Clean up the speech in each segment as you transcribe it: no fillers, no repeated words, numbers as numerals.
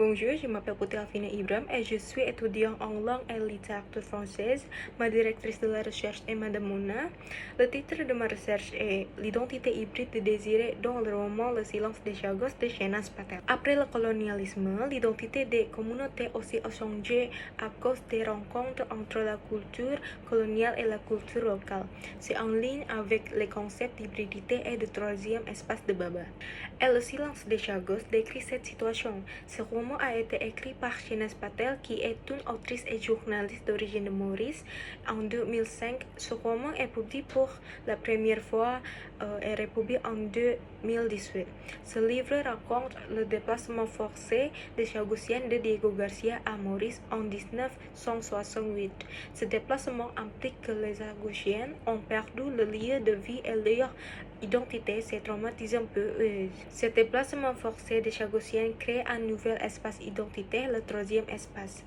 Bonjour, je m'appelle Putri-Alvina Ibrahim et je suis étudiante en langue et littérature française. Ma directrice de la recherche est Madame Mouna. Le titre de ma recherche est L'identité hybride de Désiré dans le roman Le silence des Chagos de Shehnaaz Patel. Après le colonialisme, l'identité des communautés aussi a changé à cause des rencontres entre la culture coloniale et la culture locale. C'est en ligne avec les concepts d'hybridité et de troisième espace de Baba. Et Le silence des Chagos décrit cette situation. Ce roman a été écrit par Shehnaaz Patel, qui est une autrice et journaliste d'origine de Maurice. En 2005, ce roman est publié pour la première fois et republié en 2018. Ce livre raconte le déplacement forcé des Chagossiens de Diego Garcia à Maurice en 1968. Ce déplacement implique que les Chagossiens ont perdu le lieu de vie et leur identité s'est traumatisée un peu. Ce déplacement forcé des Chagossiens crée un nouvel espace identitaire, le troisième espace.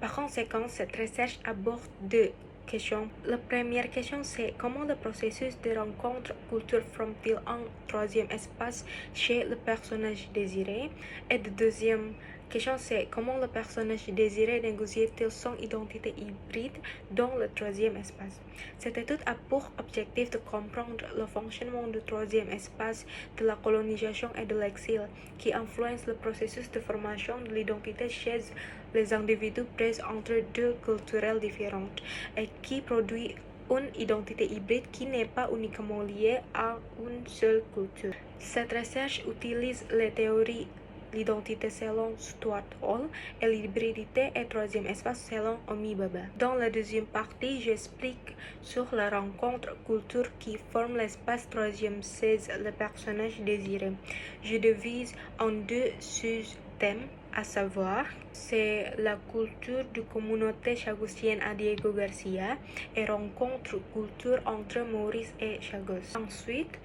Par conséquent, cette recherche aborde deux questions. La première question, c'est comment le processus de rencontre culture forme-t-il un troisième espace chez le personnage désiré? Et la deuxième question, c'est comment le personnage désiré négocie-t-il son identité hybride dans le troisième espace? Cette étude a pour objectif de comprendre le fonctionnement du troisième espace, de la colonisation et de l'exil, qui influence le processus de formation de l'identité chez les individus pris entre deux cultures différentes et qui produit une identité hybride qui n'est pas uniquement liée à une seule culture. Cette recherche utilise les théories l'identité selon Stuart Hall et l'hybridité et troisième espace selon Homi Bhabha. Dans la deuxième partie, j'explique sur la rencontre culture qui forme l'espace troisième chez le personnage désiré. Je divise en deux sous-thèmes, à savoir, c'est la culture de communauté chagossienne à Diego Garcia et rencontre culture entre Maurice et Chagos. Ensuite,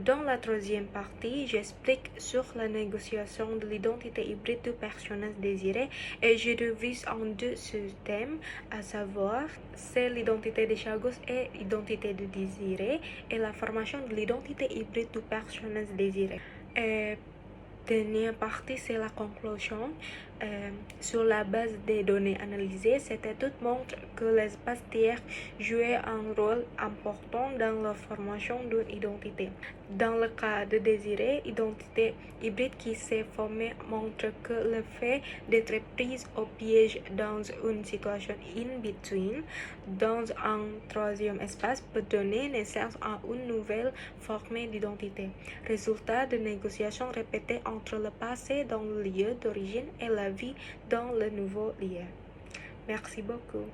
dans la troisième partie, j'explique sur la négociation de l'identité hybride du personnage désiré et je divise en deux sous-thèmes, à savoir, c'est l'identité de Chagos et l'identité de désiré et la formation de l'identité hybride du personnage désiré. Dernière partie, c'est la conclusion. Sur la base des données analysées, cette étude montre que l'espace tiers jouait un rôle important dans la formation d'une identité. Dans le cas de Désiré, identité hybride qui s'est formée montre que le fait d'être prise au piège dans une situation in-between, dans un troisième espace, peut donner naissance à une nouvelle forme d'identité. Résultat de négociations répétées entre le passé dans le lieu d'origine et la vie dans le nouveau lieu. Merci beaucoup.